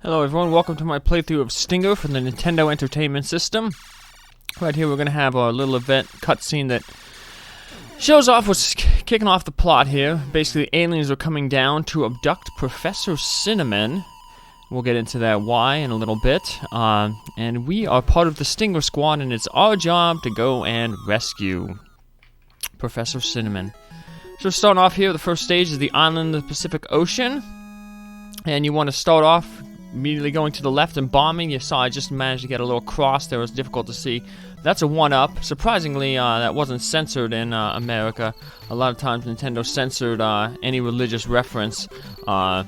Hello everyone, welcome to my playthrough of Stinger for the Nintendo Entertainment System. Right here we're going to have our little event cutscene that shows off what's kicking off the plot here. Basically, aliens are coming down to abduct Professor Cinnamon. We'll get into that why in a little bit. And we are part of the Stinger Squad, and it's our job to go and rescue Professor Cinnamon. So starting off here, the first stage is the island in the Pacific Ocean. And you want to start off immediately going to the left and bombing. You saw I just managed to get a little cross there. It was difficult to see. That's a 1-up. Surprisingly, that wasn't censored in America. A lot of times Nintendo censored any religious reference. But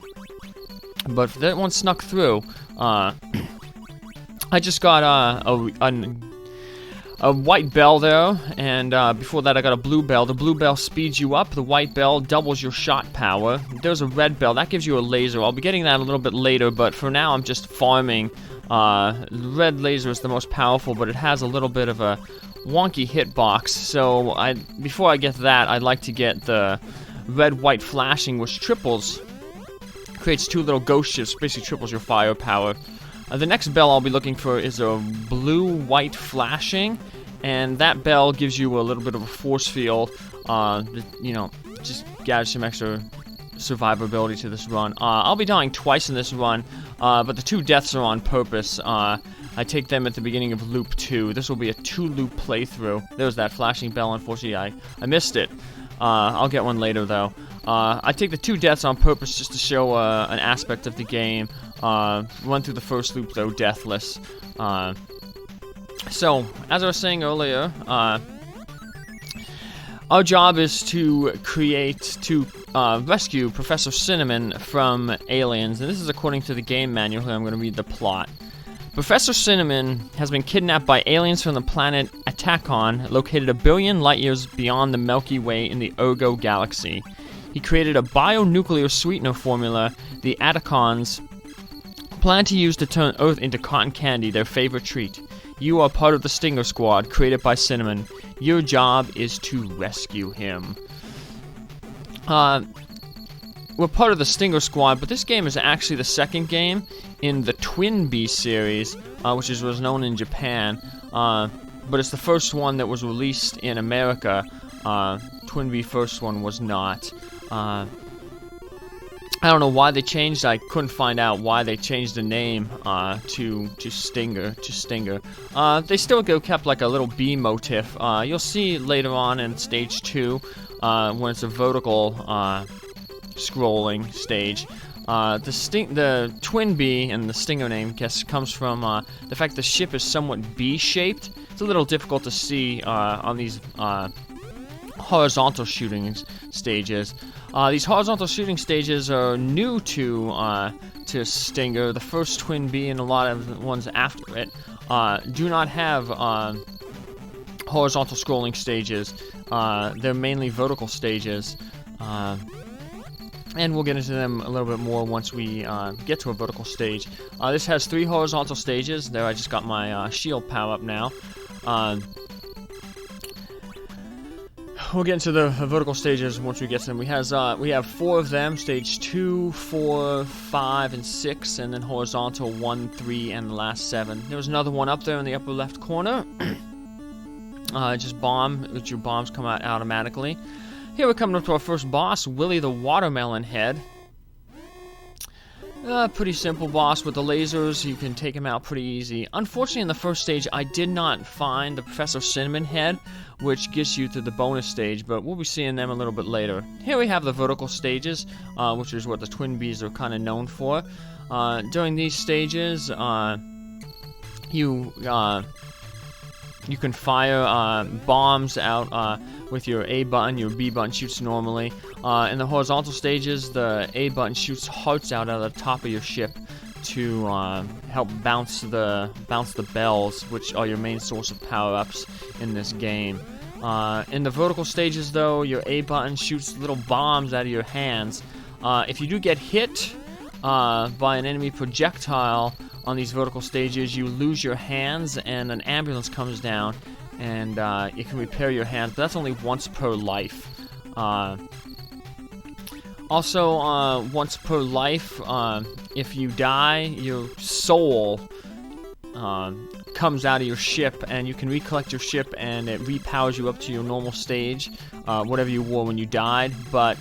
that one snuck through. I just got a white bell there, and before that I got a blue bell. The blue bell speeds you up, the white bell doubles your shot power. There's a red bell, that gives you a laser. I'll be getting that a little bit later, but for now I'm just farming. Red laser is the most powerful, but it has a little bit of a wonky hitbox, so before I get that, I'd like to get the red-white flashing, which creates two little ghost shifts, basically triples your fire power. The next bell I'll be looking for is a blue-white flashing, and that bell gives you a little bit of a force field, just add some extra survivability to this run. I'll be dying twice in this run, but the two deaths are on purpose. I take them at the beginning of Loop 2. This will be a 2-loop playthrough. There's that flashing bell, unfortunately I missed it. I'll get one later though. I take the two deaths on purpose just to show an aspect of the game. Run through the first loop though, deathless. So, as I was saying earlier, our job is to rescue Professor Cinnamon from aliens, and this is according to the game manual. Here I'm going to read the plot. Professor Cinnamon has been kidnapped by aliens from the planet Atacon, located 1 billion light years beyond the Milky Way in the Ergo Galaxy. He created a bionuclear sweetener formula the Atacons plan to use to turn Earth into cotton candy, their favorite treat. You are part of the Stinger Squad, created by Cinnamon. Your job is to rescue him. We're part of the Stinger Squad, but this game is actually the second game in the TwinBee series, which was known in Japan, but it's the first one that was released in America. TwinBee first one was not. I don't know why they changed. I couldn't find out why they changed the name to Stinger. They still kept like a little bee motif. You'll see later on in stage 2 when it's a vertical scrolling stage. The TwinBee and the Stinger name comes from the fact the ship is somewhat bee-shaped. It's a little difficult to see on these horizontal shooting stages. These horizontal shooting stages are new to Stinger. The first TwinBee and a lot of the ones after it do not have horizontal scrolling stages. They're mainly vertical stages. And we'll get into them a little bit more once we get to a vertical stage. This has 3 horizontal stages. There, I just got my shield power up now. We'll get into the vertical stages once we get to them. We have 4 of them: stage 2, 4, 5, and 6, and then horizontal 1, 3, and the last 7. There was another one up there in the upper left corner. Just bomb, which your bombs come out automatically. Here we're coming up to our first boss, Willy the Watermelon Head. Pretty simple boss with the lasers. You can take him out pretty easy. Unfortunately, in the first stage, I did not find the Professor Cinnamon head, which gets you to the bonus stage, but we'll be seeing them a little bit later. Here we have the vertical stages, which is what the TwinBees are kind of known for. During these stages, you can fire bombs out with your A button. Your B button shoots normally. In the horizontal stages, the A button shoots hearts out of the top of your ship to help bounce the bells, which are your main source of power-ups in this game. In the vertical stages, though, your A button shoots little bombs out of your hands. If you do get hit by an enemy projectile on these vertical stages, you lose your hands, and an ambulance comes down, and it can repair your hands, but that's only once per life. Also, once per life, if you die, your soul comes out of your ship, and you can recollect your ship, and it repowers you up to your normal stage, whatever you wore when you died. But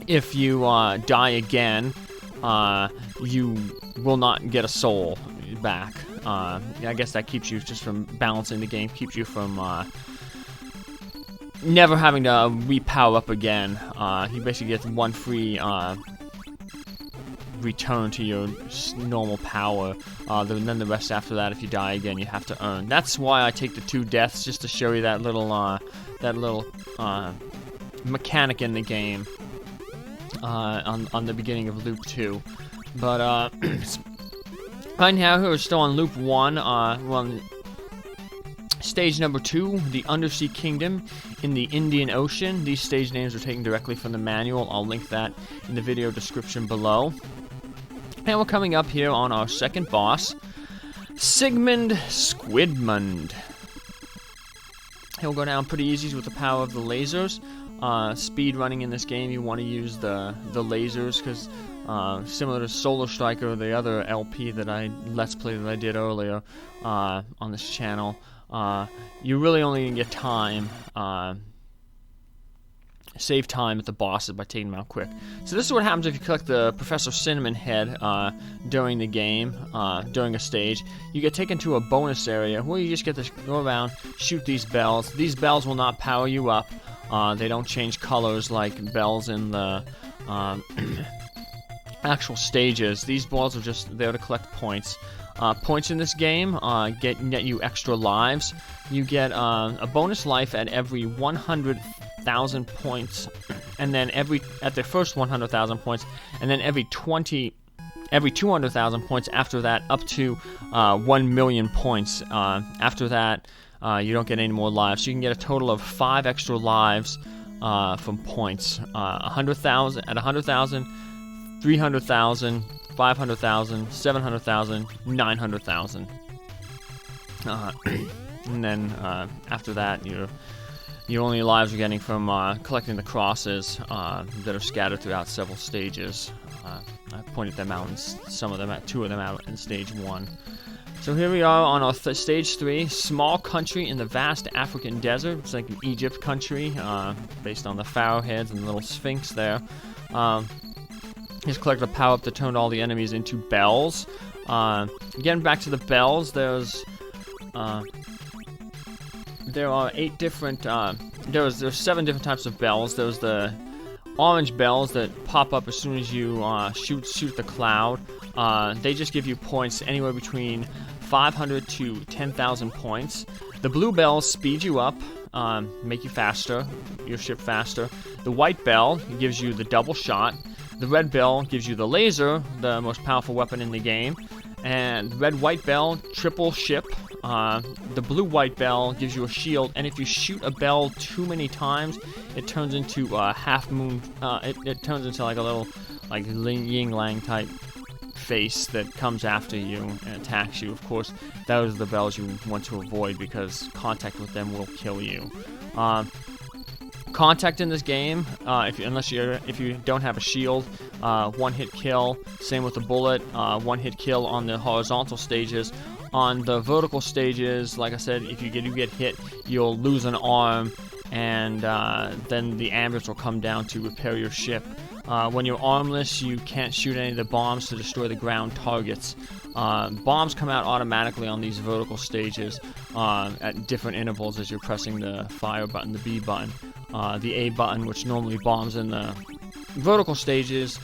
if you die again, you will not get a soul back. I guess that keeps you just from balancing the game, keeps you from never having to repower up again. You basically get one free return to your normal power. Then the rest after that, if you die again, you have to earn. That's why I take the 2 deaths, just to show you that little mechanic in the game on the beginning of Loop 2. But right now, we're still on Loop 1. We're on stage number 2, the Undersea Kingdom in the Indian Ocean. These stage names are taken directly from the manual. I'll link that in the video description below. And we're coming up here on our second boss, Sigmund Squidmund. He'll go down pretty easy with the power of the lasers. Speed running in this game, you want to use the lasers, because similar to Solar Striker, the other LP that Let's Play that I did earlier on this channel, you really only get time, save time at the bosses by taking them out quick. So this is what happens if you collect the Professor Cinnamon head during the game, during a stage. You get taken to a bonus area where you just get to go around, shoot these bells. These bells will not power you up. They don't change colors like bells in the actual stages. These balls are just there to collect points. Points in this game get you extra lives. You get a bonus life at every 100,000 points, and then at the first 100,000 points, and then every 200,000 points after that, up to 1 million points. After that, you don't get any more lives. So you can get a total of 5 extra lives from points. 100,000 at 100,000, 300,000, 500,000, 700,000, 900,000. And then after that, your only lives you're getting from collecting the crosses that are scattered throughout several stages. I pointed them out, and two of them out in stage 1. So here we are on our stage 3, small country in the vast African desert. It's like an Egypt country, based on the pharaoh heads and the little sphinx there. Just collect the power up to turn all the enemies into bells. Getting back to the bells, there are 8 different. There's 7 different types of bells. There's the orange bells that pop up as soon as you shoot the cloud. They just give you points anywhere between 500 to 10,000 points. The blue bells speed you up, make you faster, your ship faster. The white bell gives you the double shot. The red bell gives you the laser, the most powerful weapon in the game. And red-white bell, triple ship. The blue-white bell gives you a shield, and if you shoot a bell too many times, it turns into a half moon. It turns into like a little, like yin yang type face that comes after you and attacks you. Of course, those are the bells you want to avoid because contact with them will kill you. Contact in this game, if you don't have a shield, one-hit kill. Same with the bullet, one-hit kill on the horizontal stages. On the vertical stages, like I said, if you get hit, you'll lose an arm, and then the ambulance will come down to repair your ship. When you're armless, you can't shoot any of the bombs to destroy the ground targets. Bombs come out automatically on these vertical stages at different intervals as you're pressing the fire button, the B button. The A button, which normally bombs in the vertical stages,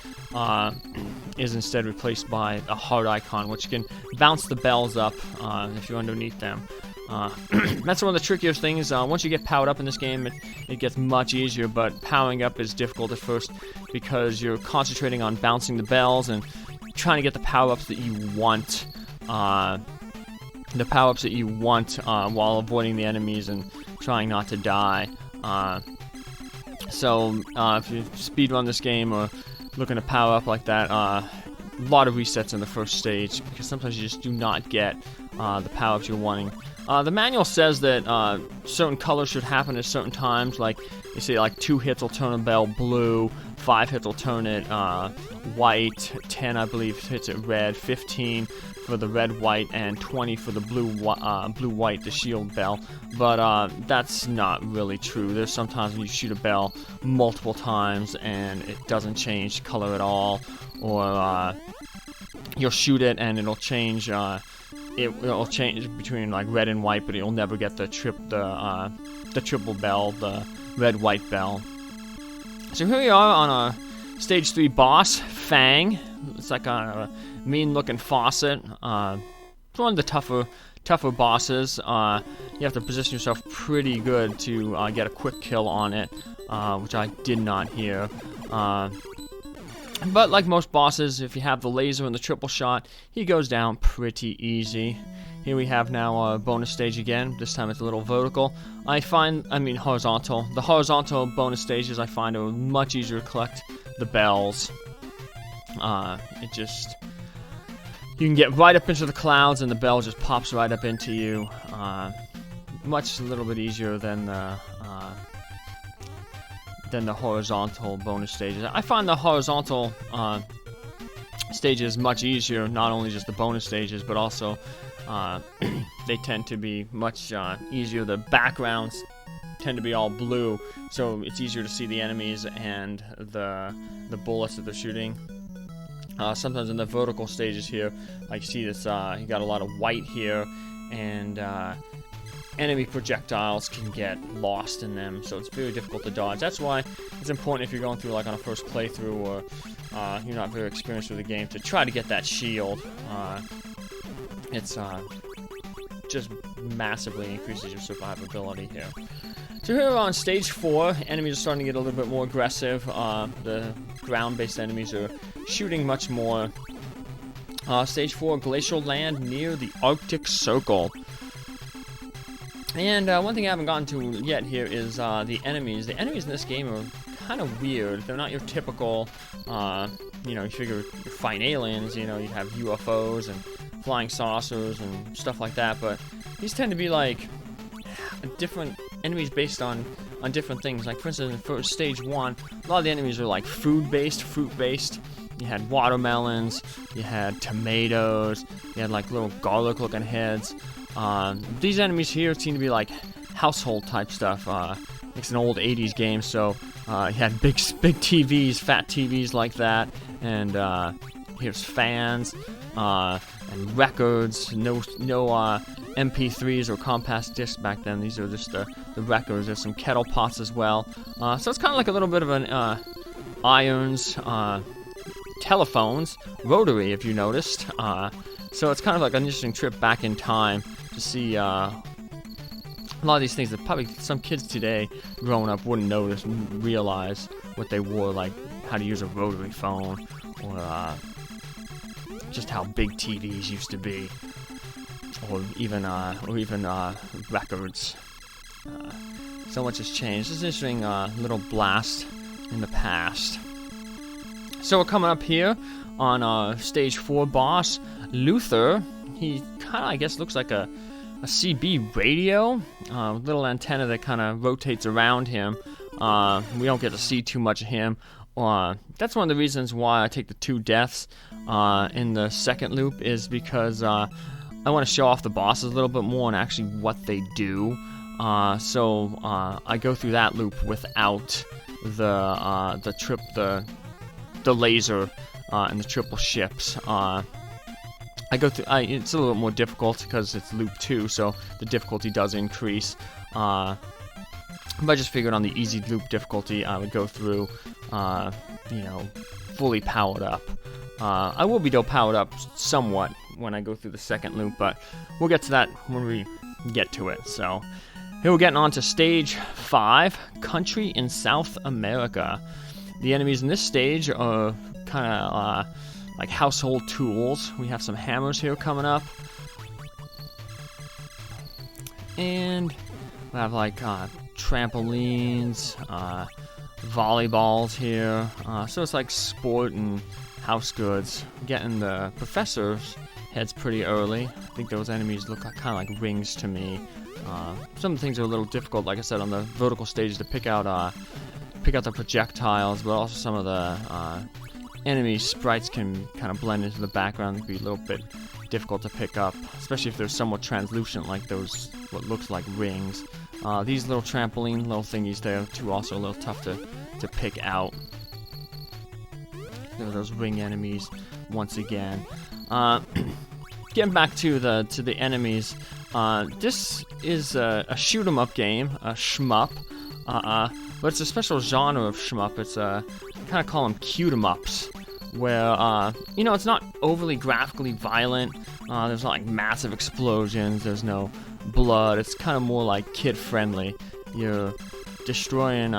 is instead replaced by a heart icon, which can bounce the bells up if you're underneath them. That's one of the trickiest things. Once you get powered up in this game, it gets much easier, but powering up is difficult at first because you're concentrating on bouncing the bells and trying to get the power-ups that you want. While avoiding the enemies and trying not to die. So if you speedrun this game or looking to power up like that, a lot of resets in the first stage because sometimes you just do not get the power-ups you're wanting. The manual says that certain colors should happen at certain times, like you say, like 2 hits will turn a bell blue, 5 hits will turn it white, 10 I believe hits it red, 15 for the red white, and 20 for the blue white, the shield bell. But that's not really true. There's sometimes when you shoot a bell multiple times and it doesn't change color at all, or you'll shoot it and it'll change. It'll change between like red and white, but it'll never get the triple bell, the red white bell. So here we are on a stage 3 boss, Fang. It's like a mean-looking faucet. It's one of the tougher bosses. You have to position yourself pretty good to get a quick kill on it, which I did not here. But like most bosses, if you have the laser and the triple shot, he goes down pretty easy. Here we have now a bonus stage again. This time it's a little vertical. Horizontal. The horizontal bonus stages I find are much easier to collect the bells. You can get right up into the clouds and the bell just pops right up into you. A little bit easier than the horizontal bonus stages. I find the horizontal stages much easier, not only just the bonus stages, but also they tend to be much easier. The backgrounds tend to be all blue, so it's easier to see the enemies and the bullets that they're shooting. Sometimes in the vertical stages here, like you see this, you got a lot of white here, and enemy projectiles can get lost in them, so it's very difficult to dodge. That's why it's important if you're going through like on a first playthrough, or you're not very experienced with the game, to try to get that shield. It's just massively increases your survivability here. So here on stage 4, enemies are starting to get a little bit more aggressive. The ground-based enemies are shooting much more. Stage 4, glacial land near the Arctic Circle. And one thing I haven't gotten to yet here is the enemies. The enemies in this game are kind of weird. They're not your typical, you figure you're fighting aliens, you have UFOs and flying saucers and stuff like that, but these tend to be like different enemies based on different things. Like for instance, for stage 1, a lot of the enemies are like food-based, fruit-based. You had watermelons, you had tomatoes, you had like little garlic-looking heads. These enemies here seem to be like household type stuff. It's an old 80s game, so you had big TVs, fat TVs like that, and here's fans, and records. No MP3s or compact discs back then. These are just the records. There's some kettle pots as well. So it's kind of like a little bit of an irons, telephones, rotary, if you noticed. So it's kind of like an interesting trip back in time to see a lot of these things that probably some kids today growing up wouldn't notice, wouldn't realize what they were, like how to use a rotary phone, or just how big TVs used to be, or even records. So much has changed. It's an interesting little blast in the past. So we're coming up here on stage 4 boss, Luther. He kind of, I guess, looks like a CB radio, little antenna that kind of rotates around him. We don't get to see too much of him. That's one of the reasons why I take the 2 deaths in the second loop, is because I want to show off the bosses a little bit more and actually what they do. So I go through that loop without the laser and the triple ships. I go through. It's a little more difficult because it's loop 2, so the difficulty does increase. But I just figured on the easy loop difficulty, I would go through, fully powered up. I will be powered up somewhat when I go through the second loop, but we'll get to that when we get to it. So here we're getting on to stage 5, country in South America. The enemies in this stage are kind of like household tools. We have some hammers here coming up, and we have like trampolines, volleyballs here. So it's like sport and house goods. Getting the professor's heads pretty early. I think those enemies look like, kind of like rings to me. Some things are a little difficult, like I said, on the vertical stages to pick out pick out the projectiles, but also some of the enemy sprites can kind of blend into the background. It can be a little bit difficult to pick up, especially if they're somewhat translucent, like those what looks like rings. These little trampoline little thingies there too, also a little tough to pick out. There are those ring enemies once again. Getting back to the enemies, this is a shoot 'em up game, a shmup, but it's a special genre of shmup. It's kind of call them cute 'em ups, where you know, it's not overly graphically violent. There's not like massive explosions. There's no blood. It's kind of more like kid friendly. You're destroying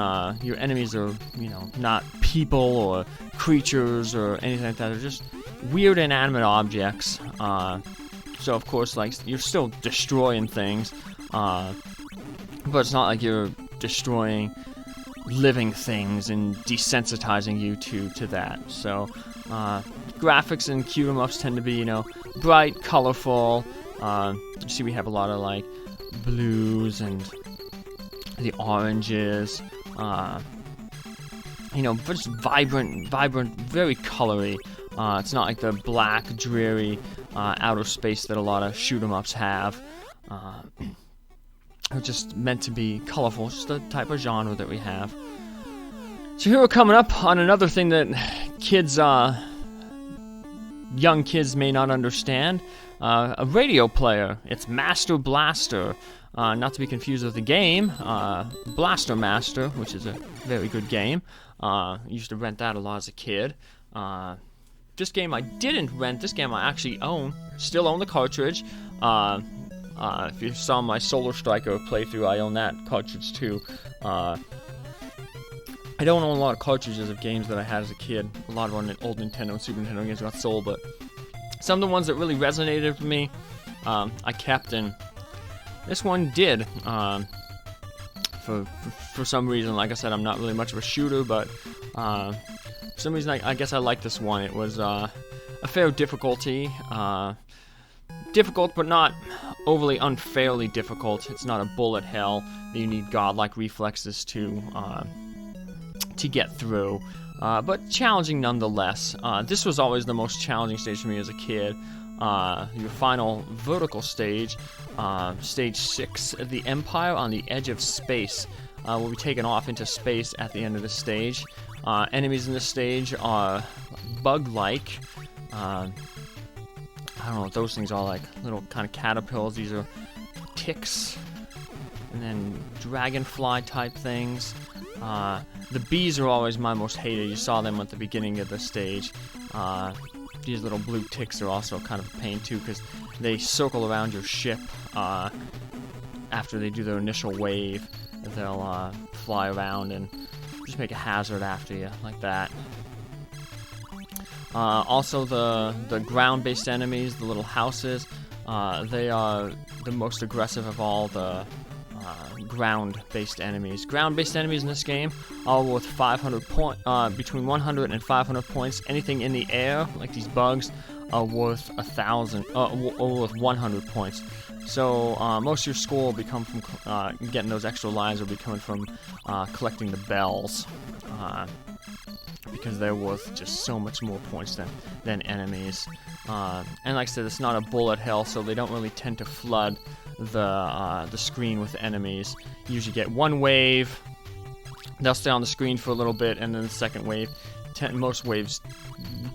your enemies are, you know, not people or creatures or anything like that. They're just weird inanimate objects. So of course, like, you're still destroying things, but it's not like you're destroying living things and desensitizing you to that. So graphics in cute 'em ups tend to be, you know, bright, colorful. You see, we have a lot of like blues and the oranges. You know, just vibrant, very colory. It's not like the black, dreary outer space that a lot of shoot 'em ups have. It's just meant to be colorful. It's just the type of genre that we have. So here we're coming up on another thing that kids, young kids may not understand. A radio player. It's Master Blaster. Not to be confused with the game, Blaster Master, which is a very good game. Used to rent that a lot as a kid. This game I didn't rent. This game I actually own. Still own the cartridge. If you saw my Solar Striker playthrough, I own that cartridge too. I don't own a lot of cartridges of games that I had as a kid. A lot of old Nintendo and Super Nintendo games got sold, but some of the ones that really resonated with me, I kept, and this one did. For some reason, like I said, I'm not really much of a shooter, but for some reason, I guess I like this one. It was a fair difficulty. Difficult, but not overly unfairly difficult. It's not a bullet hell that you need godlike reflexes to get through, but challenging nonetheless. This was always the most challenging stage for me as a kid. Your final vertical stage, stage 6, the Empire on the Edge of Space, will be taken off into space at the end of the stage. Enemies in this stage are bug-like. I don't know what those things are, like little kind of caterpillars. These are ticks, and then dragonfly type things. The bees are always my most hated. You saw them at the beginning of the stage. These little blue ticks are also kind of a pain too, because they circle around your ship after they do their initial wave. They'll fly around and just make a hazard after you, like that. Also, the ground-based enemies, the little houses, they are the most aggressive of all the ground-based enemies. Ground-based enemies in this game are worth 500 between 100 and 500 points. Anything in the air, like these bugs, are worth 1,000, or worth 100 points. So most of your score will become from getting those extra lives will be coming from collecting the bells, because they're worth just so much more points than enemies. And like I said, it's not a bullet hell, so they don't really tend to flood the screen with enemies. You usually get one wave, they'll stay on the screen for a little bit, and then the second wave, most waves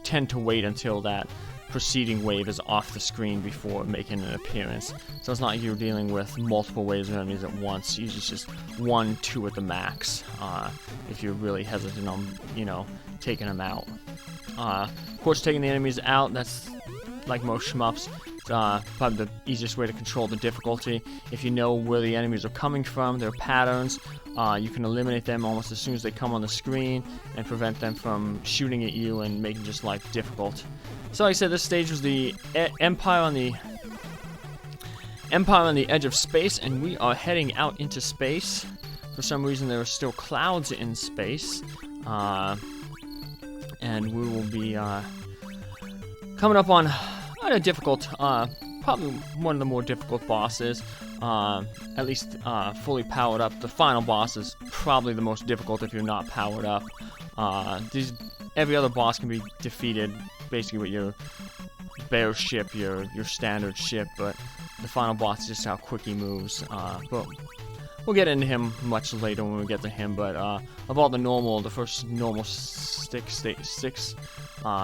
tend to wait until that preceding wave is off the screen before making an appearance. So it's not like you're dealing with multiple waves of enemies at once. Usually it's just 1, 2 at the max, if you're really hesitant on, you know, taking them out. Of course, taking the enemies out, that's like most shmups, probably the easiest way to control the difficulty. If you know where the enemies are coming from, their patterns, you can eliminate them almost as soon as they come on the screen and prevent them from shooting at you and making just life difficult. So like I said, this stage was the Empire on the Edge of Space, and we are heading out into space. For some reason, there are still clouds in space, and we will be coming up on a difficult part probably one of the more difficult bosses. At least fully powered up. The final boss is probably the most difficult if you're not powered up. Every other boss can be defeated basically with your bear ship, your standard ship, but the final boss is just how quick he moves. But we'll get into him much later when we get to him. But of all the first normal six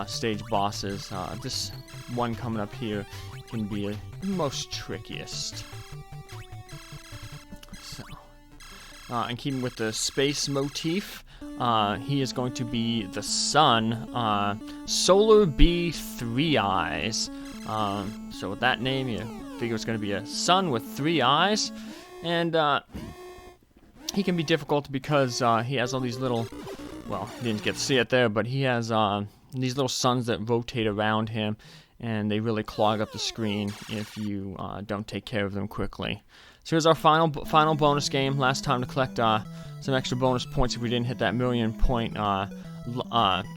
stage bosses, this one coming up here can be the most trickiest. So, and keeping with the space motif, he is going to be the sun, Solar Bee 3 Eyes. So with that name, you figure it's going to be a sun with 3 eyes, and he can be difficult because he has all these little, well, you didn't get to see it there, but he has these little suns that rotate around him, and they really clog up the screen if you don't take care of them quickly. So here's our final bonus game. Last time to collect some extra bonus points if we didn't hit that 1,000,000 point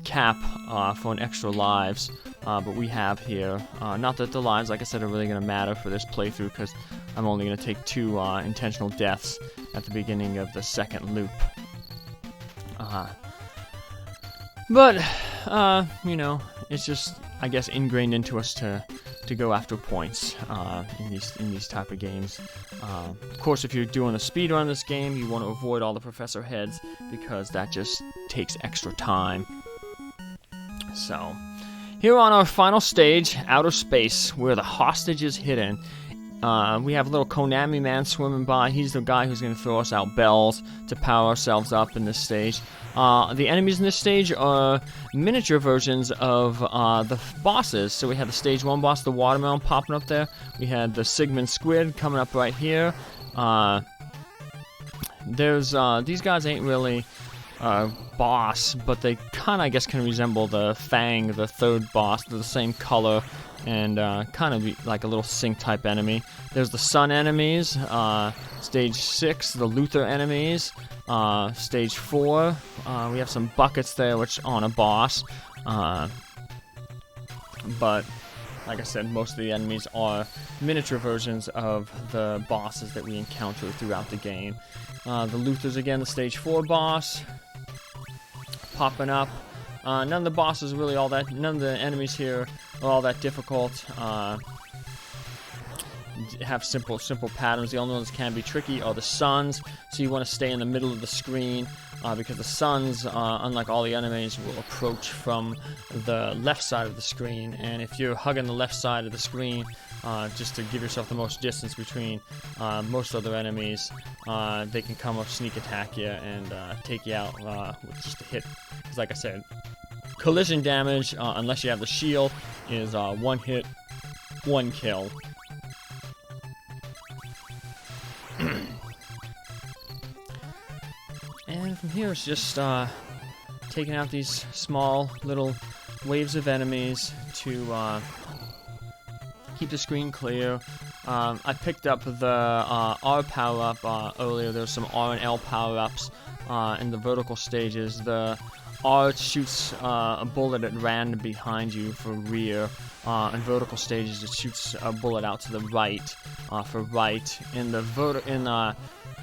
cap for an extra lives. But we have here, not that the lives, like I said, are really going to matter for this playthrough, because I'm only going to take 2 intentional deaths at the beginning of the second loop. But you know, it's just, I guess, ingrained into us to go after points in these type of games. Of course, if you're doing a speedrun of this game, you want to avoid all the professor heads, because that just takes extra time. So, here on our final stage, outer space, where the hostage is hidden, we have a little Konami man swimming by. He's the guy who's going to throw us out bells to power ourselves up in this stage. The enemies in this stage are miniature versions of the bosses. So we had the stage 1 boss, the watermelon, popping up there. We had the Sigmund Squid coming up right here. These guys ain't really boss, but they kind of, I guess, can resemble the Fang, the third boss. They're the same color, and kind of like a little Sync type enemy. There's the Sun enemies, stage 6, the Luther enemies, stage 4, we have some buckets there which on a boss, but like I said, most of the enemies are miniature versions of the bosses that we encounter throughout the game. The Luthers, again, the stage 4 boss, popping up. None of the bosses are really none of the enemies here are all that difficult. Have simple patterns. The only ones that can be tricky are the suns, so you want to stay in the middle of the screen, because the suns, unlike all the enemies, will approach from the left side of the screen, and if you're hugging the left side of the screen, just to give yourself the most distance between most other enemies, they can come up, sneak attack you, and take you out with just a hit. Because like I said, collision damage, unless you have the shield, is 1 hit, 1 kill. And from here it's just taking out these small little waves of enemies to keep the screen clear. I picked up the R power-up earlier. There's some R and L power-ups in the vertical stages. The R shoots a bullet at random behind you for rear. In vertical stages, it shoots a bullet out to the right for right.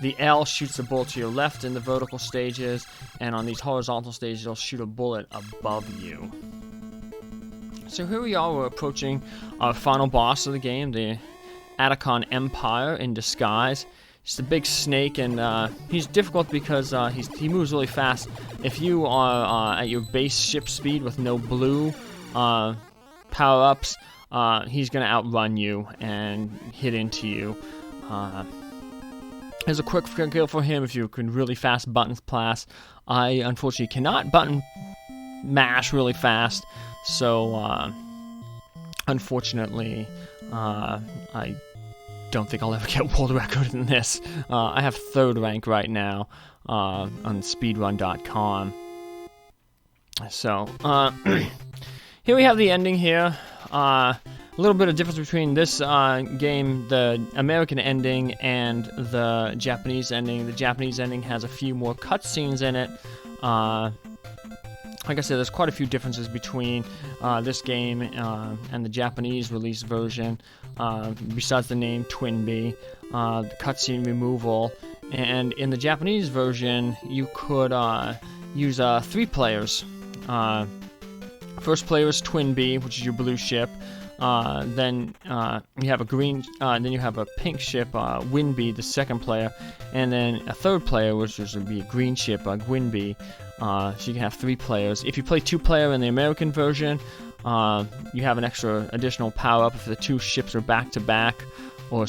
The L shoots a bullet to your left in the vertical stages, and on these horizontal stages, it'll shoot a bullet above you. So here we are, we're approaching our final boss of the game, the Atacon Empire in disguise. He's a big snake, and he's difficult because he moves really fast. If you are at your base ship speed with no blue power-ups, he's going to outrun you and hit into you. There's a quick kill for him if you can really fast button press. I unfortunately cannot button mash really fast, so unfortunately I don't think I'll ever get world record in this. I have 3rd rank right now on speedrun.com. So here we have the ending here. A little bit of difference between this game, the American ending, and the Japanese ending. The Japanese ending has a few more cutscenes in it, like I said, there's quite a few differences between this game and the Japanese release version, besides the name Twinbee, the cutscene removal, and in the Japanese version, you could use 3 players. First player is Twinbee, which is your blue ship. Then you have a green. Then you have a pink ship, Winbee, the second player, and then a third player, which would be a green ship, Gwynbee. So you can have 3 players. If you play 2-player in the American version, you have an extra additional power-up if the 2 ships are back-to-back, or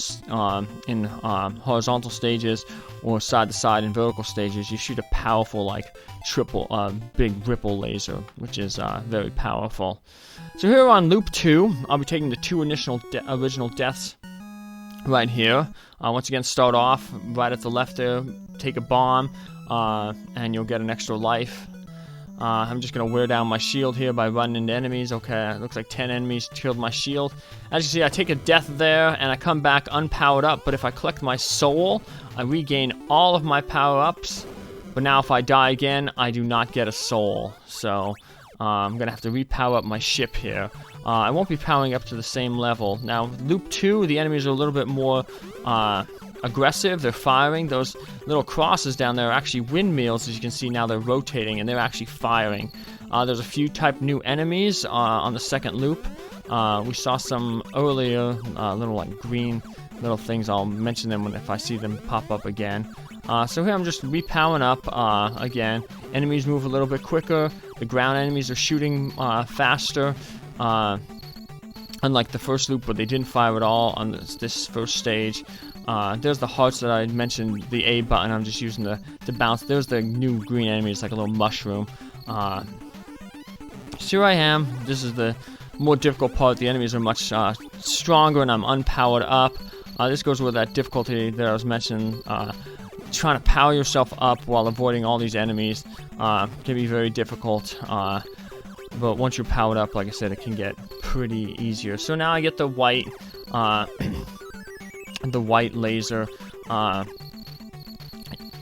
in horizontal stages, or side-to-side in vertical stages. You shoot a powerful, like, big ripple laser, which is very powerful. So here on Loop 2, I'll be taking the 2 original deaths right here. Once again, start off right at the left there, take a bomb, and you'll get an extra life. I'm just going to wear down my shield here by running into enemies. Okay, it looks like 10 enemies killed my shield. As you see, I take a death there, and I come back unpowered up, but if I collect my soul, I regain all of my power-ups. But now if I die again, I do not get a soul. So I'm going to have to repower up my ship here. I won't be powering up to the same level. Now, Loop 2, the enemies are a little bit more aggressive. They're firing. Those little crosses down there are actually windmills. As you can see now, they're rotating, and they're actually firing. There's a few new enemies on the second loop. We saw some earlier little like green little things. I'll mention them if I see them pop up again. So here I'm just repowering up again. Enemies move a little bit quicker. The ground enemies are shooting faster. Unlike the first loop where they didn't fire at all on this first stage. There's the hearts that I mentioned, the A button I'm just using to bounce. There's the new green enemy, it's like a little mushroom. So here I am. This is the more difficult part. The enemies are much stronger and I'm unpowered up. This goes with that difficulty that I was mentioning. Trying to power yourself up while avoiding all these enemies can be very difficult. But once you're powered up, like I said, it can get pretty easier. So now I get the white laser.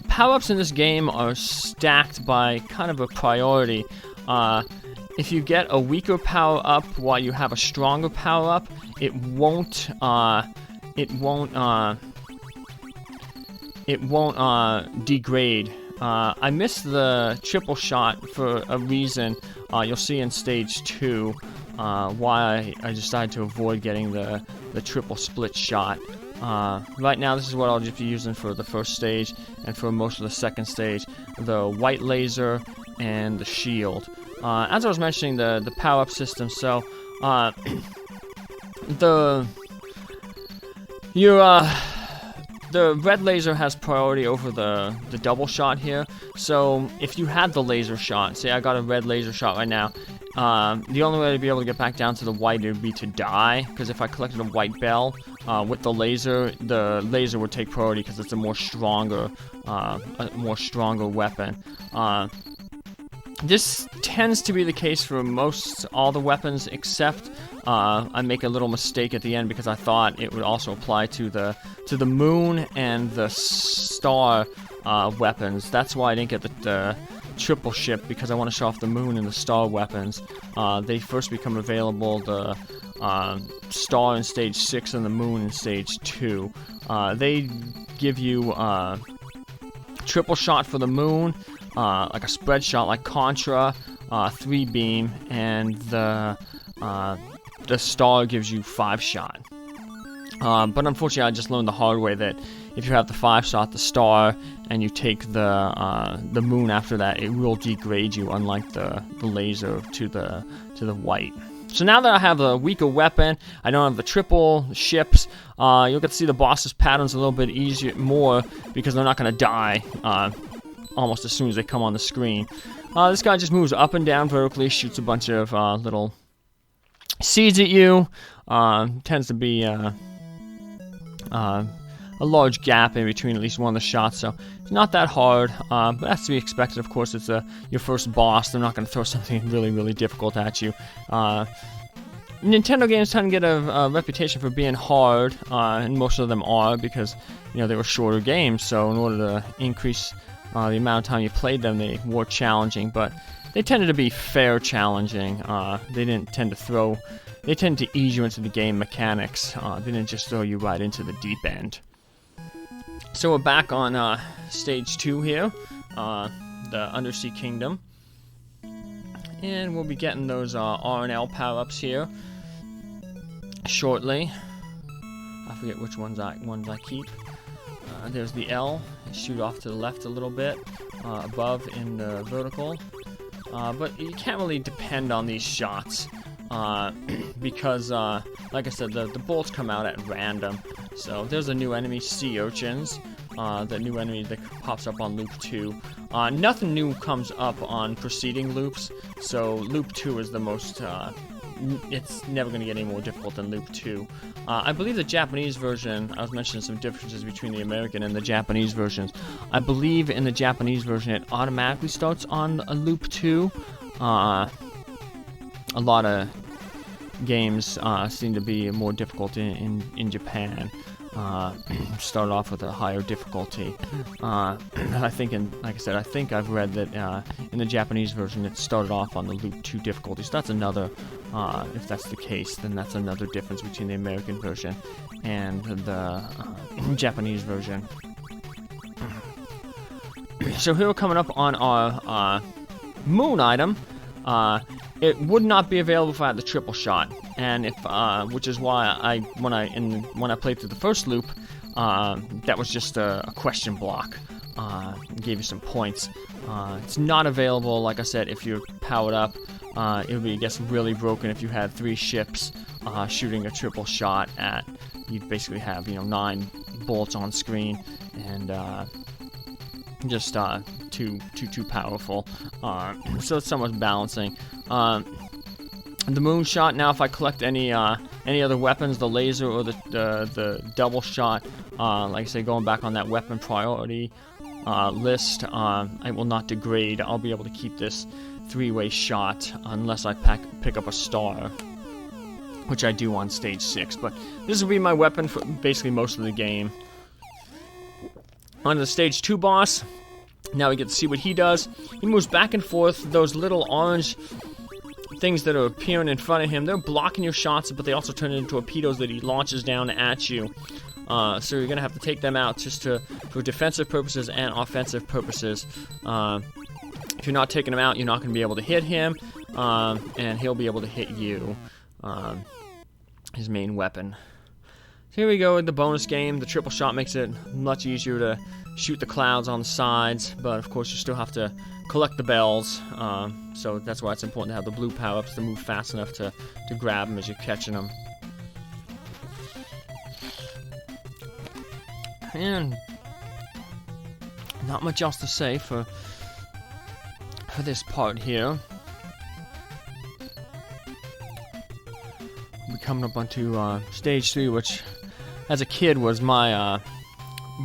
Power-ups in this game are stacked by kind of a priority. If you get a weaker power-up while you have a stronger power-up, it won't degrade. I missed the triple shot for a reason. You'll see in stage 2 why I decided to avoid getting the triple split shot. Right now, this is what I'll just be using for the first stage and for most of the second stage: the white laser and the shield. As I was mentioning, the power-up system. So the red laser has priority over the double shot here. So if you had the laser shot, say I got a red laser shot right now, the only way to be able to get back down to the white would be to die, because if I collected a white bell with the laser would take priority because it's a more stronger weapon. This tends to be the case for all the weapons, except I make a little mistake at the end because I thought it would also apply to the moon and the star weapons. That's why I didn't get the triple ship, because I want to show off the moon and the star weapons. They first become available, the star in stage 6 and the moon in stage 2. They give you triple shot for the moon, like a spread shot like Contra, 3 beam, and the star gives you 5 shot. But unfortunately, I just learned the hard way that if you have the 5 shot, the star, and you take the moon after that, it will degrade you, unlike the laser to the white. So now that I have a weaker weapon, I don't have the triple ships, you'll get to see the boss's patterns a little bit more, because they're not going to die almost as soon as they come on the screen. This guy just moves up and down vertically, shoots a bunch of little seeds at you. Tends to be a large gap in between at least one of the shots, so it's not that hard, but that's to be expected. Of course, it's your first boss. They're not going to throw something really, really difficult at you. Nintendo games tend to get a reputation for being hard, and most of them are, because they were shorter games, so in order to increase the amount of time you played them, they were challenging. But they tended to be fair challenging. They didn't tend to throw. They tend to ease you into the game mechanics. They didn't just throw you right into the deep end. So we're back on stage 2 here, the Undersea Kingdom, and we'll be getting those R and L power-ups here shortly. I forget which ones I keep. There's the L. Shoot off to the left a little bit, above in the vertical. But you can't really depend on these shots. Because, like I said, the bolts come out at random. So there's a new enemy, Sea Urchins, the new enemy that pops up on Loop 2. Nothing new comes up on preceding loops, so Loop 2 is the most, it's never going to get any more difficult than Loop 2. I believe the Japanese version, I was mentioning some differences between the American and the Japanese versions. I believe in the Japanese version it automatically starts on a Loop 2. A lot of games seem to be more difficult in Japan. Start off with a higher difficulty. I think, like I said, I think I've read that in the Japanese version it started off on the Loop 2 difficulty. So that's another, if that's the case, then that's another difference between the American version and the Japanese version. So here we're coming up on our moon item. It would not be available if I had the triple shot, and if which is why when I played through the first loop, that was just a question block. Gave you some points. It's not available, like I said, if you're powered up. It would be, I guess, really broken if you had 3 ships shooting a triple shot at. You'd basically have 9 bullets on screen, and just too powerful. So it's somewhat balancing. The moon shot. Now, if I collect any other weapons, the laser or the double shot, like I say, going back on that weapon priority list, I will not degrade. I'll be able to keep this 3-way shot unless I pick up a star, which I do on stage 6. But this will be my weapon for basically most of the game. On to the stage 2 boss. Now we get to see what he does. He moves back and forth. Those little orange things that are appearing in front of him, they're blocking your shots, but they also turn into torpedoes that he launches down at you. So you're going to have to take them out just for defensive purposes and offensive purposes. If you're not taking them out, you're not going to be able to hit him, and he'll be able to hit you. His main weapon. So here we go with the bonus game. The triple shot makes it much easier to shoot the clouds on the sides, but of course you still have to collect the bells, so that's why it's important to have the blue power-ups to move fast enough to grab them as you're catching them. And not much else to say for this part here. We're coming up onto stage 3, which as a kid was my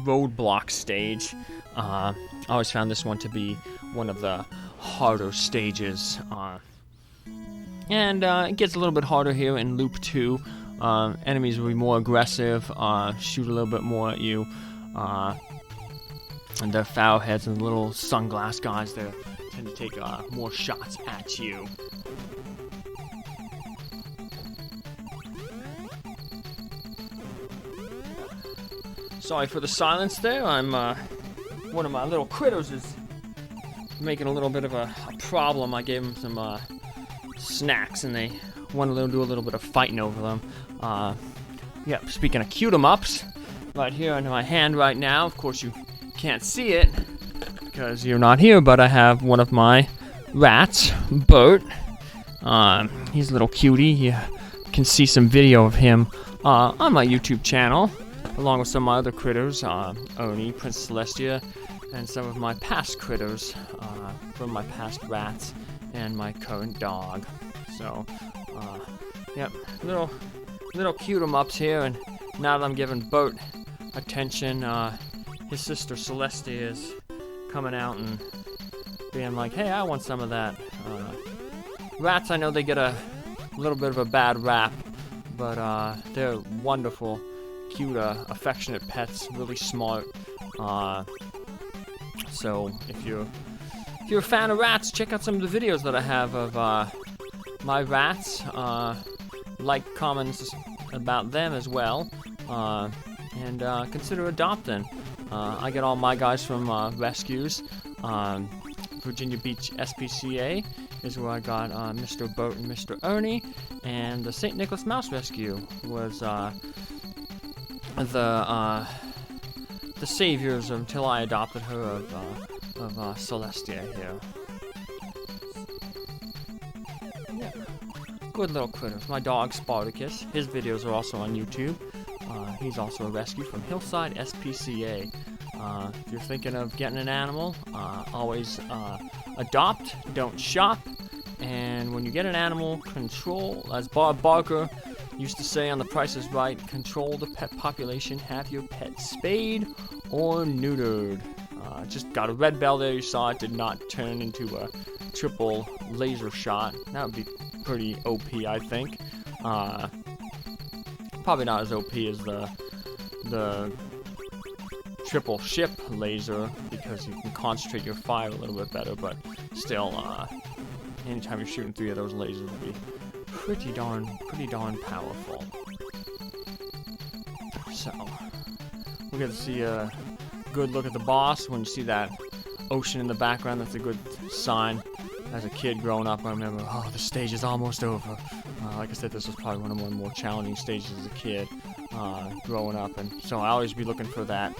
roadblock stage. I always found this one to be one of the harder stages. And it gets a little bit harder here in Loop 2. Enemies will be more aggressive, shoot a little bit more at you. And the foul heads and the little sunglass guys there tend to take more shots at you. Sorry for the silence there. One of my little critters is making a little bit of a problem. I gave them some snacks, and they want to do a little bit of fighting over them. Yeah, speaking of cute 'em ups, right here under my hand right now. Of course, you can't see it because you're not here, but I have one of my rats, Bert. He's a little cutie. You can see some video of him on my YouTube channel, along with some of my other critters, Oni, Prince Celestia, and some of my past critters from my past rats and my current dog. So, yep, little cute 'em ups here, and now that I'm giving Bert attention, his sister Celestia is coming out and being like, hey, I want some of that. Rats, I know they get a little bit of a bad rap, but they're wonderful, cute, affectionate pets, really smart. So if you're if you're a fan of rats, check out some of the videos that I have of my rats. Like comments about them as well, and consider adopting. I get all my guys from rescues. Virginia Beach SPCA is where I got Mr. Bert and Mr. Ernie, and the St. Nicholas Mouse Rescue was the saviors until I adopted her of Celestia here. Yeah. Good little critters. My dog Spartacus, his videos are also on YouTube. He's also a rescue from Hillside SPCA. If you're thinking of getting an animal, always adopt, don't shop. And when you get an animal, control, as Bob Barker used to say on The Price is Right, control the pet population, have your pet spayed or neutered. Just got a red bell there, you saw it did not turn into a triple laser shot. That would be pretty OP, I think. Probably not as OP as the triple ship laser, because you can concentrate your fire a little bit better, but still, anytime you're shooting 3 of those lasers would be pretty darn powerful. So, we get to see a good look at the boss. When you see that ocean in the background, that's a good sign. As a kid growing up, I remember, oh, the stage is almost over. Like I said, this was probably one of the more challenging stages as a kid, growing up, and so I always be looking for that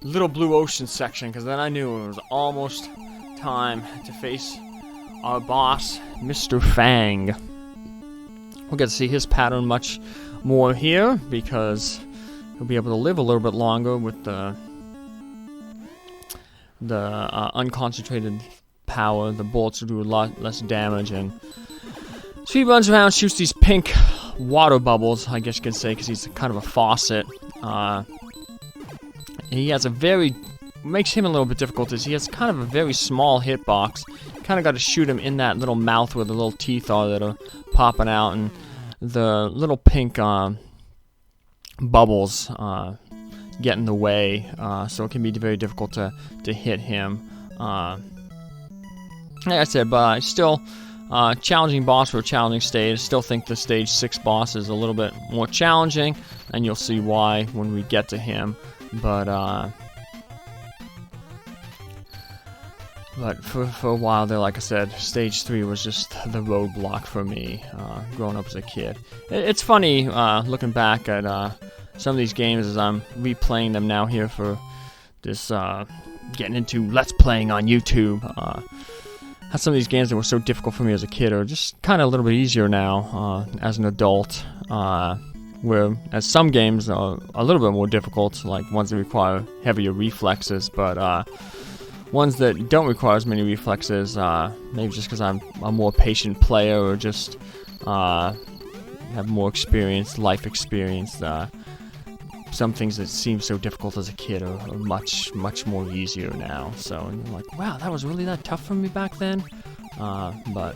little blue ocean section, because then I knew it was almost time to face our boss, Mr. Fang. We'll get to see his pattern much more here, because he'll be able to live a little bit longer with the unconcentrated power. The bullets will do a lot less damage, and so he runs around, shoots these pink water bubbles, I guess you could say, because he's kind of a faucet. He has makes him a little bit difficult is he has kind of a very small hitbox. Kind of got to shoot him in that little mouth where the little teeth are that are popping out, and the little pink bubbles get in the way, so it can be very difficult to hit him. Like I said, but still, challenging boss for a challenging stage. I still think the stage 6 boss is a little bit more challenging, and you'll see why when we get to him. But for a while there, like I said, stage 3 was just the roadblock for me, growing up as a kid. It's funny, looking back at some of these games as I'm replaying them now here for this, getting into Let's Playing on YouTube. How some of these games that were so difficult for me as a kid are just kind of a little bit easier now, as an adult. Whereas some games are a little bit more difficult, like ones that require heavier reflexes, but ones that don't require as many reflexes, maybe just because I'm a more patient player, or just have more experience, life experience. Some things that seem so difficult as a kid are much more easier now. So, and you're like, wow, that was really that tough for me back then? But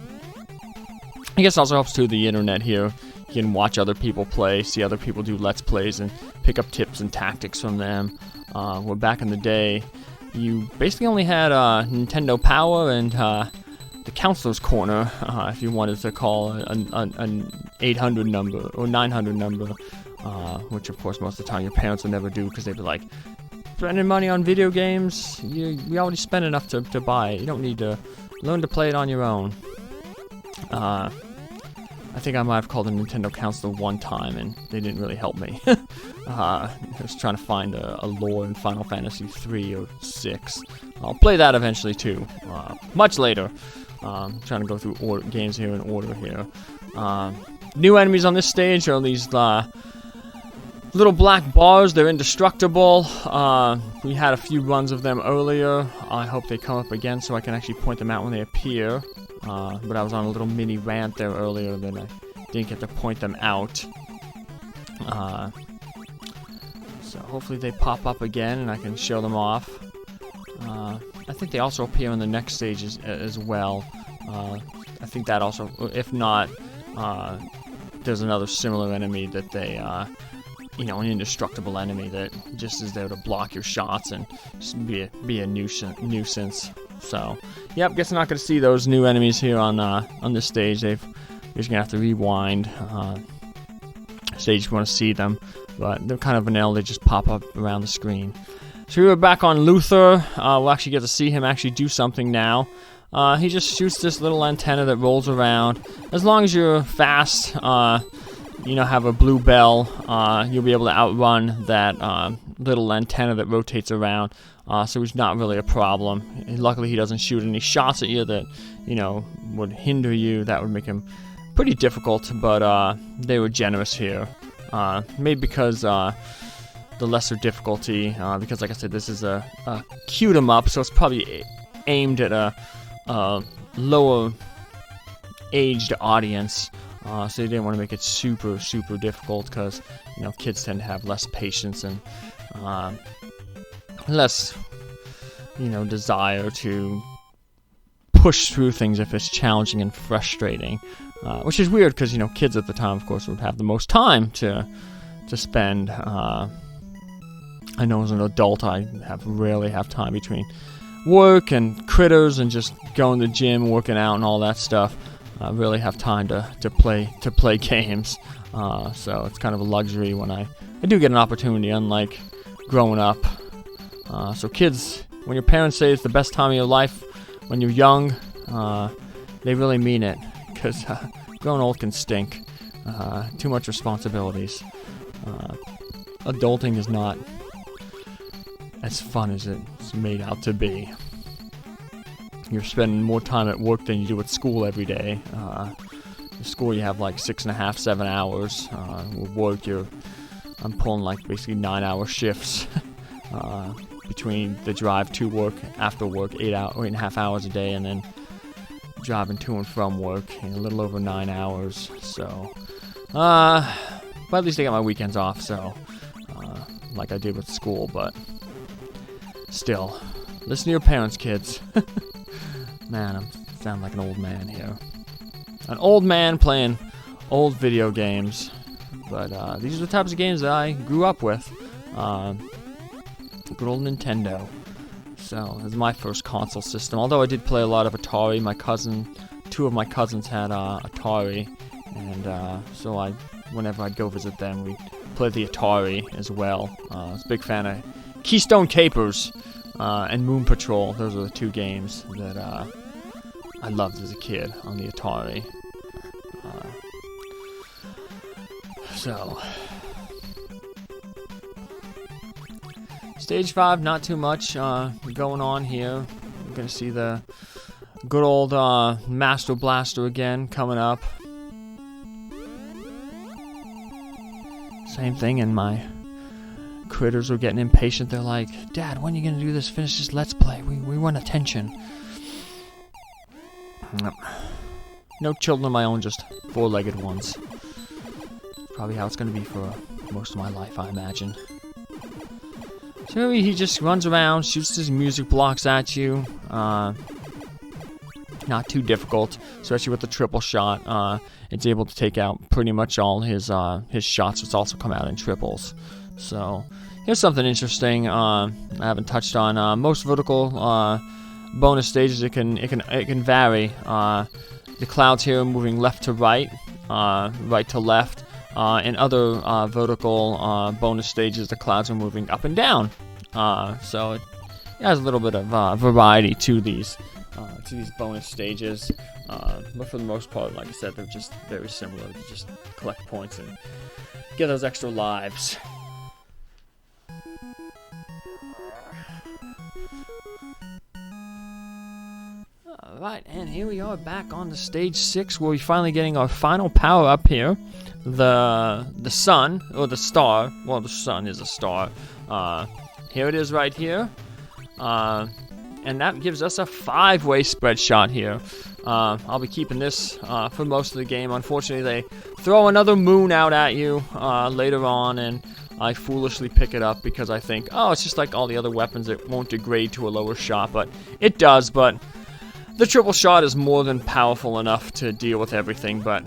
I guess it also helps too, the internet here. You can watch other people play, see other people do Let's Plays, and pick up tips and tactics from them. Where back in the day, you basically only had Nintendo Power and the Counselor's Corner, if you wanted to call an 800 number or 900 number, which of course most of the time your parents would never do, because they'd be like, spending money on video games, you already spent enough to buy it. You don't need to learn to play it on your own. I think I might have called the Nintendo Counselor one time, and they didn't really help me. I was trying to find a lore in Final Fantasy 3 or 6. I'll play that eventually too, much later. Trying to go through games here in order here. New enemies on this stage are these little black bars. They're indestructible. We had a few runs of them earlier. I hope they come up again so I can actually point them out when they appear. But I was on a little mini rant there earlier that I didn't get to point them out. So hopefully they pop up again and I can show them off. I think they also appear in the next stage as well. I think that also, if not, there's another similar enemy that they, an indestructible enemy that just is there to block your shots and just be a nuisance. So, yep, guess I'm not going to see those new enemies here on this stage. You're just going to have to rewind stage if you want to see them. But they're kind of vanilla, they just pop up around the screen. So we're back on Luther. We'll actually get to see him actually do something now. He just shoots this little antenna that rolls around. As long as you're fast, have a blue bell, you'll be able to outrun that little antenna that rotates around. So it's not really a problem. And luckily, he doesn't shoot any shots at you that, would hinder you. That would make him pretty difficult, but they were generous here. Maybe because the lesser difficulty, because like I said, this is a cute 'em up, so it's probably aimed at a lower aged audience. So they didn't want to make it super, super difficult because, kids tend to have less patience and less, desire to push through things if it's challenging and frustrating. Which is weird because, kids at the time, of course, would have the most time to spend. I know as an adult, I rarely have time between work and critters and just going to the gym, working out, and all that stuff. I really have time to play games. So it's kind of a luxury when I do get an opportunity, unlike growing up. So kids, when your parents say it's the best time of your life when you're young, they really mean it. Because growing old can stink. Too much responsibilities. Adulting is not as fun as it's made out to be. You're spending more time at work than you do at school every day. At school you have like 6.5, 7 hours. With work I'm pulling like basically 9-hour shifts between the drive to work, after work, 8.5 hours a day, and then driving to and from work in a little over 9 hours. So, but at least I got my weekends off. So, like I did with school, but still, listen to your parents, kids. Man, I sound like an old man here. An old man playing old video games. But these are the types of games that I grew up with. Good old Nintendo. So, this is my first console system. Although I did play a lot of Atari. Two of my cousins had Atari. And so whenever I'd go visit them, we'd play the Atari as well. I was a big fan of Keystone Capers and Moon Patrol. Those are the two games that I loved as a kid on the Atari. Stage 5, not too much going on here. We're going to see the good old Master Blaster again coming up. Same thing, and my critters were getting impatient. They're like, Dad, when are you going to do this? Finish this Let's Play. We want attention. No children of my own, just four-legged ones. Probably how it's going to be for most of my life, I imagine. So he just runs around, shoots his music blocks at you. Not too difficult, especially with the triple shot. It's able to take out pretty much all his shots, which also come out in triples. So here's something interesting I haven't touched on. Most vertical bonus stages, it can vary. The clouds here are moving left to right, right to left. In other vertical bonus stages, the clouds are moving up and down. So it has a little bit of variety to these bonus stages. But for the most part, like I said, they're just very similar. You just collect points and get those extra lives. Alright, and here we are back on the stage 6, where we're finally getting our final power up here. The sun, or the star. Well, the sun is a star. Here it is right here. And that gives us a 5-way spread shot here. I'll be keeping this for most of the game. Unfortunately, they throw another moon out at you later on, and I foolishly pick it up because I think, oh, it's just like all the other weapons. It won't degrade to a lower shot, but it does. But the triple shot is more than powerful enough to deal with everything. But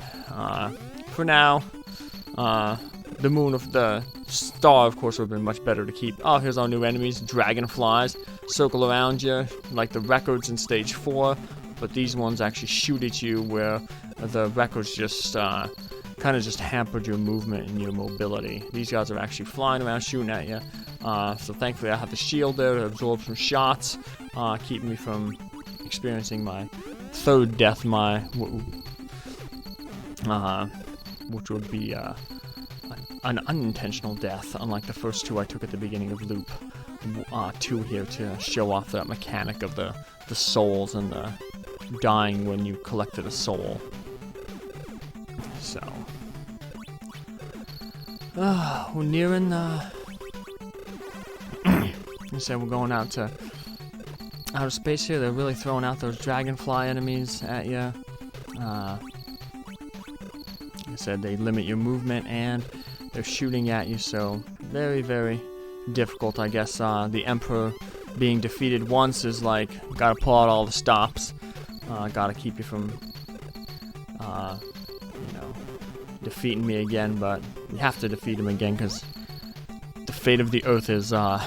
for now, the moon of the star, of course, would have been much better to keep. Oh, here's our new enemies, dragonflies. Circle around you, like the records in stage 4. But these ones actually shoot at you, where the records just kind of just hampered your movement and your mobility. These guys are actually flying around shooting at you. So thankfully I have the shield there to absorb some shots, keep me from experiencing my third death, which would be an unintentional death, unlike the first 2 I took at the beginning of Loop 2 here, to show off that mechanic of the souls and the dying when you collected a soul. So, we're nearing the... You said we're going out to outer space here. They're really throwing out those dragonfly enemies at you. I said they limit your movement and they're shooting at you, so very, very difficult. I guess the Emperor being defeated once is like, gotta pull out all the stops. Gotta keep you from, defeating me again, but you have to defeat him again because the fate of the Earth is on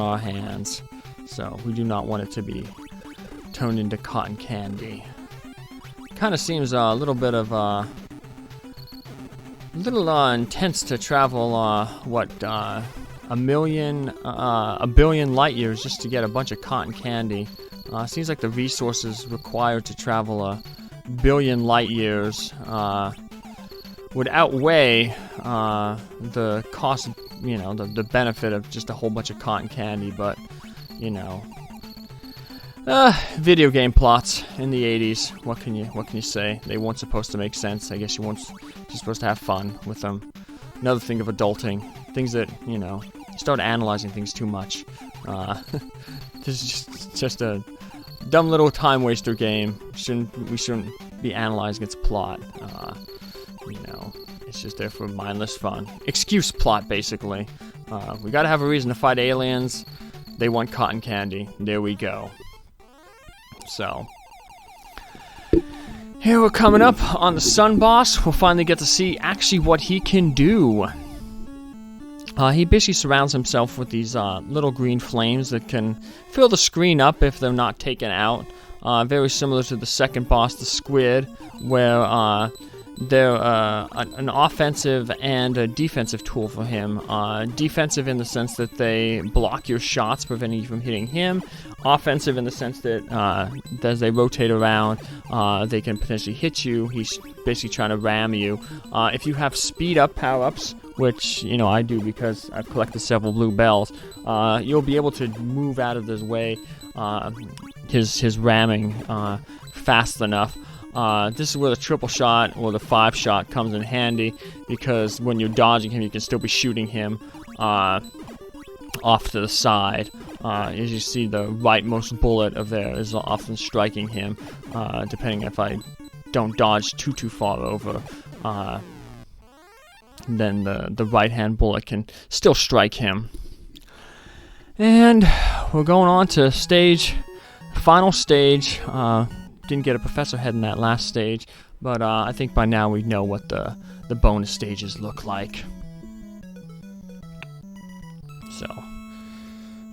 our hands. So we do not want it to be turned into cotton candy. Kind of seems a little bit of intense to travel a billion light years just to get a bunch of cotton candy. Seems like the resources required to travel a billion light years would outweigh the cost, the benefit of just a whole bunch of cotton candy. But video game plots in the 80s. What can you say? They weren't supposed to make sense. I guess you're supposed to have fun with them. Another thing of adulting, things that you start analyzing things too much. This is just a dumb little time waster game. We shouldn't be analyzing its plot. It's just there for mindless fun. Excuse plot, basically. We gotta have a reason to fight aliens. They want cotton candy. There we go. So, here we're coming up on the Sun Boss. We'll finally get to see actually what he can do. He basically surrounds himself with these little green flames that can fill the screen up if they're not taken out. Very similar to the second boss, the Squid, where they're an offensive and a defensive tool for him. Defensive in the sense that they block your shots, preventing you from hitting him. Offensive in the sense that as they rotate around, they can potentially hit you. He's basically trying to ram you. If you have speed up power-ups, which I do because I've collected several blue bells, you'll be able to move out of his way, his ramming fast enough. This is where the triple shot or the 5 shot comes in handy, because when you're dodging him, you can still be shooting him off to the side. As you see, the rightmost bullet of there is often striking him, depending if I don't dodge too far over. Then the right-hand bullet can still strike him. And we're going on to final stage. Didn't get a professor head in that last stage, but I think by now we know what the bonus stages look like. So,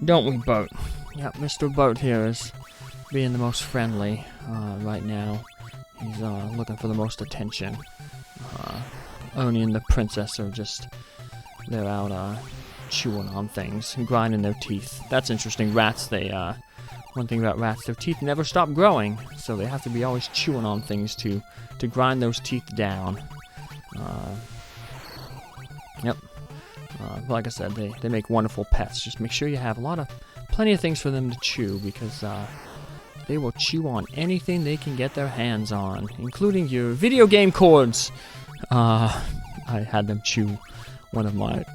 don't we, Boat? Yep, Mr. Boat here is being the most friendly right now. He's looking for the most attention. Oni and the princess are they're out chewing on things and grinding their teeth. That's interesting. Rats, one thing about rats, their teeth never stop growing, so they have to be always chewing on things to grind those teeth down. Yep. Like I said, they make wonderful pets. Just make sure you have plenty of things for them to chew, because they will chew on anything they can get their hands on, including your video game cords. I had them chew one of my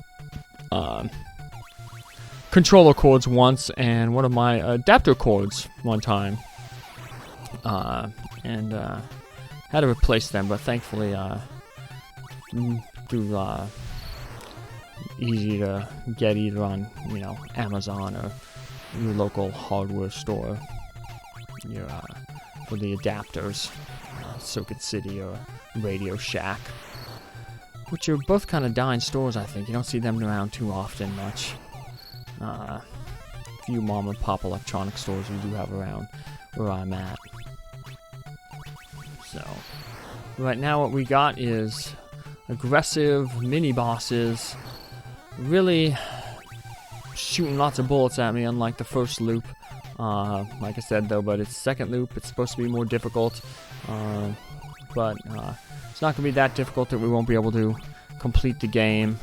controller cords once, and one of my adapter cords one time, and had to replace them, but thankfully through easy to get either on Amazon or your local hardware store for the adapters, Circuit City or Radio Shack. which are both kind of dying stores, I think. You don't see them around too often much. Few mom and pop electronic stores we do have around where I'm at. So, right now what we got is aggressive mini bosses, really shooting lots of bullets at me, unlike the first loop. Like I said though, but it's second loop, it's supposed to be more difficult, but it's not going to be that difficult that we won't be able to complete the game,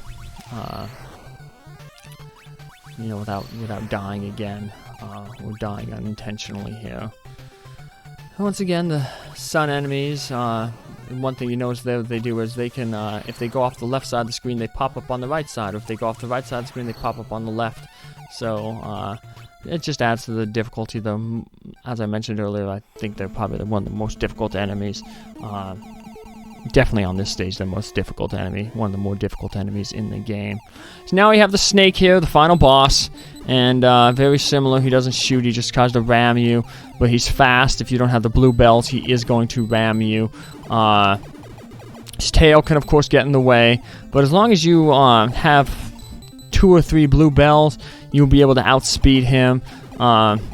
you know, without dying again, or dying unintentionally here. Once again, the sun enemies, one thing you notice that they do is they can, if they go off the left side of the screen, they pop up on the right side, or if they go off the right side of the screen, they pop up on the left. So, it just adds to the difficulty, though. As I mentioned earlier, I think they're probably one of the most difficult enemies. Definitely on this stage, the most difficult enemy, one of the more difficult enemies in the game. So now we have the snake here, the final boss, and very similar. He doesn't shoot, he just tries to ram you, but he's fast. If you don't have the blue bells, he is going to ram you. His tail can, of course, get in the way, but as long as you have 2 or 3 blue bells, you'll be able to outspeed him.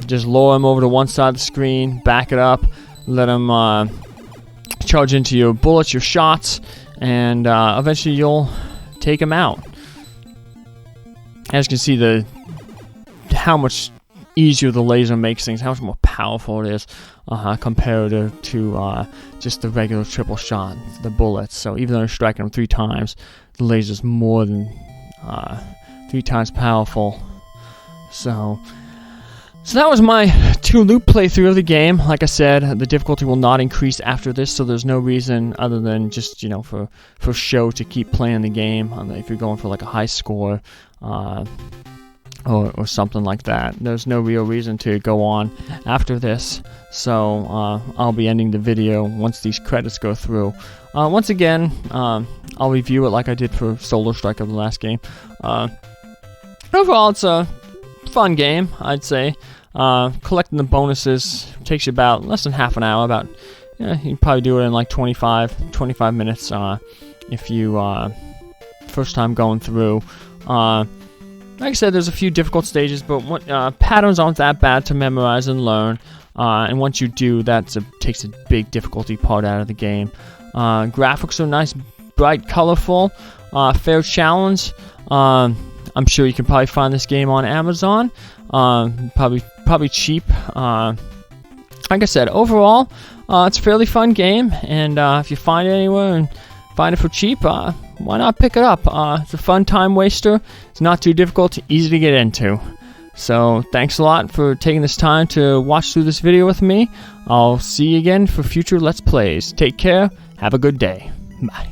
Just lower him over to one side of the screen, back it up, let him charge into your bullets, your shots, and eventually you'll take him out. As you can see, how much easier the laser makes things, how much more powerful it is compared to just the regular triple shot, the bullets. So even though you're striking them 3 times, the laser's more than 3 times powerful. So that was my 2-loop playthrough of the game. Like I said, the difficulty will not increase after this, so there's no reason other than just, you know, for show to keep playing the game. If you're going for like a high score or something like that, there's no real reason to go on after this. So I'll be ending the video once these credits go through. Once again, I'll review it like I did for Solar Strike of the last game. Overall, it's a fun game, I'd say. Collecting the bonuses takes you about less than half an hour. You can probably do it in like 25 minutes if you first time going through. Like I said, there's a few difficult stages, but patterns aren't that bad to memorize and learn. And once you do, that takes a big difficulty part out of the game. Graphics are nice, bright, colorful, fair challenge. I'm sure you can probably find this game on Amazon. Probably cheap. Like I said, overall, it's a fairly fun game, and if you find it anywhere and find it for cheap, why not pick it up? It's a fun time waster. It's not too difficult, easy to get into. So thanks a lot for taking this time to watch through this video with me. I'll see you again for future Let's Plays. Take care. Have a good day. Bye.